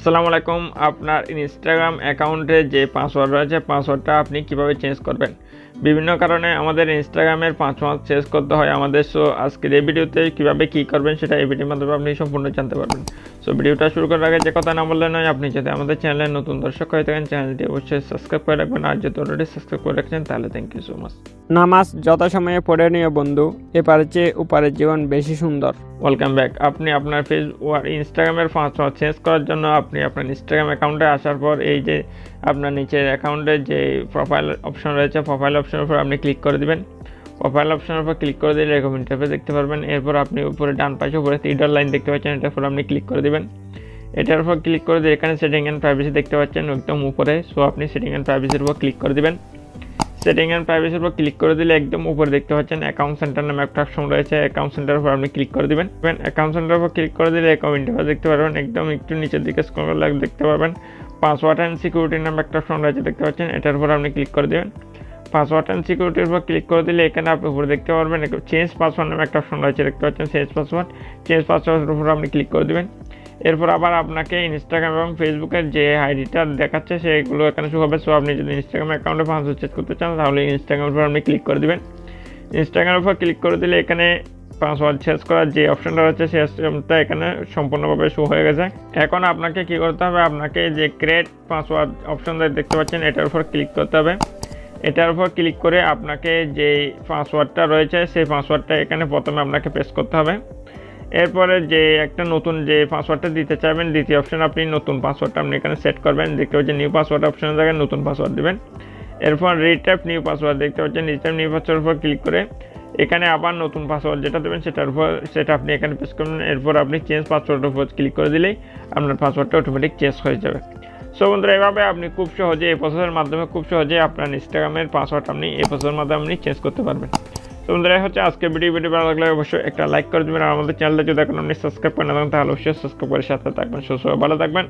আসসালামু আলাইকুম। আপনার ইনস্টাগ্রাম অ্যাকাউন্টে যে পাসওয়ার্ড রয়েছে পাসওয়ার্ডটা আপনি কিভাবে চেঞ্জ করবেন। বিভিন্ন কারণে আমাদের ইনস্টাগ্রামের পাসওয়ার্ড চেঞ্জ করতে হয় আমাদের। সো আজকের এই ভিডিওতে কীভাবে কী করবেন সেটা এই ভিডিওর মাধ্যমে আপনি সম্পূর্ণ জানতে পারবেন। সো ভিডিওটা শুরু করার আগে যে কথা না বললে নয়, আপনি যদি আমাদের চ্যানেলের নতুন দর্শক হয়ে থাকেন চ্যানেলটি অবশ্যই সাবস্ক্রাইব করে রাখবেন, আর যদি অলরেডি সাবস্ক্রাইব করে রাখছেন তাহলে থ্যাংক ইউ সো মাচ। নামাজ যথাসময়ে পড়ে নিও বন্ধু, এপারে চেয়ে ওপারের জীবন বেশি সুন্দর। Welcome back. আপনি আপনার ফেসবুক ইনস্টাগ্রামের পাসওয়ার্ড চেঞ্জ করার জন্য আপনি আপনার ইনস্টাগ্রাম অ্যাকাউন্টে আসার পর এই যে আপনার নিচের অ্যাকাউন্টে যে প্রোফাইল অপশন রয়েছে প্রোফাইল অপশনের উপর আপনি ক্লিক করে দিবেন। প্রোফাইল অপশনের উপর ক্লিক করে দিলে এরকম ইন্টারফেস দেখতে পারবেন। এরপর আপনি উপরে ডান পাশে উপরে 3 লাইন দেখতে পাচ্ছেন, এটার উপর আপনি ক্লিক করে দিবেন। এটার উপর ক্লিক করে দিয়ে এখানে সেটিং অ্যান্ড প্রাইভেসি দেখতে পাচ্ছেন একদম উপরে। সো আপনি সেটিং অ্যান্ড প্রাইভেসির উপর ক্লিক করে দিবেন। সেটিং অ্যান্ড প্রাইভেসির উপর ক্লিক করে দিলে একদম উপরে দেখতে পাচ্ছেন অ্যাকাউন্ট সেন্টার নামে একটা অপশন রয়েছে। অ্যাকাউন্ট সেন্টারের উপর আপনি ক্লিক করে দিবেন। অ্যাকাউন্ট সেন্টারের উপর ক্লিক করে দিলে অ্যাকাউন্ট ইন্টারফেস দেখতে পারবেন। একদম একটু নিচের দিকে স্ক্রল করলে দেখতে পারবেন পাসওয়ার্ড অ্যান্ড সিকিউরিটি নামে একটা অপশন রয়েছে দেখতে পাচ্ছেন, এটার উপর আপনি ক্লিক করে দেবেন। পাসওয়ার্ড অ্যান্ড সিকিউরিটির উপর ক্লিক করে দিলে এখানে আপনি উপরে দেখতে পারবেন চেঞ্জ পাসওয়ার্ড নামে একটা অপশন রয়েছে দেখতে পাচ্ছেন। চেঞ্জ পাসওয়ার্ডের উপর আপনি ক্লিক করে দেবেন। এরপর আবার আপনাকে ইনস্টাগ্রাম এবং ফেসবুকের যে আইডিটা দেখাচ্ছে সেগুলো এখানে শো হবে। সো আপনি যদি ইনস্টাগ্রাম অ্যাকাউন্টে পাসওয়ার্ড চেঞ্জ করতে চান তাহলে ইনস্টাগ্রামের উপর আপনি ক্লিক করে দেবেন। ইনস্টাগ্রামের উপর ক্লিক করে দিলে এখানে পাসওয়ার্ড চেঞ্জ করার যে অপশনটা রয়েছে সেই অপশনটা এখানে সম্পূর্ণভাবে শো হয়ে গেছে। এখন আপনাকে কী করতে হবে, আপনাকে যে ক্রিয়েট পাসওয়ার্ড অপশনটা দেখতে পাচ্ছেন এটার উপর ক্লিক করতে হবে। এটার উপর ক্লিক করে আপনাকে যে পাসওয়ার্ডটা রয়েছে সেই পাসওয়ার্ডটা এখানে প্রথমে আপনাকে পেস্ট করতে হবে। এরপরে যে একটা নতুন যে পাসওয়ার্ডটা দিতে চাইবেন দ্বিতীয় অপশন আপনি নতুন পাসওয়ার্ডটা আপনি এখানে সেট করবেন। দেখতে পাচ্ছেন নিউ পাসওয়ার্ড অপশনের জায়গায় নতুন পাসওয়ার্ড দেবেন। এরপর রিটাইপ নিউ পাসওয়ার্ড দেখতে পাচ্ছেন রিটাইপ নিউ পাসওয়ার্ডের উপর ক্লিক করে এখানে আবার নতুন পাসওয়ার্ড যেটা দেবেন সেটা আপনি এখানে পেস্ট করবেন। এরপর আপনি চেঞ্জ পাসওয়ার্ডের উপর ক্লিক করে দিলেই আপনার পাসওয়ার্ডটা অটোমেটিক চেঞ্জ হয়ে যাবে। সো বন্ধুরা, এভাবে আপনি খুব সহজে এই প্রসেসের মাধ্যমে খুব সহজে আপনার ইনস্টাগ্রামের পাসওয়ার্ড আপনি এই প্রসেসের মাধ্যমে আপনি চেঞ্জ করতে পারবেন। তো বন্ধুরা, হচ্ছে আজকে ভিডিও ভালো লাগলে অবশ্যই একটা লাইক করে দেবেন, আর আমাদের চ্যানেলটা যদি এখন আপনি সাবস্ক্রাইব করে না থাকেন তাহলে অবশ্যই সাবস্ক্রাইব করে সাথে থাকবেন। ভালো থাকবেন।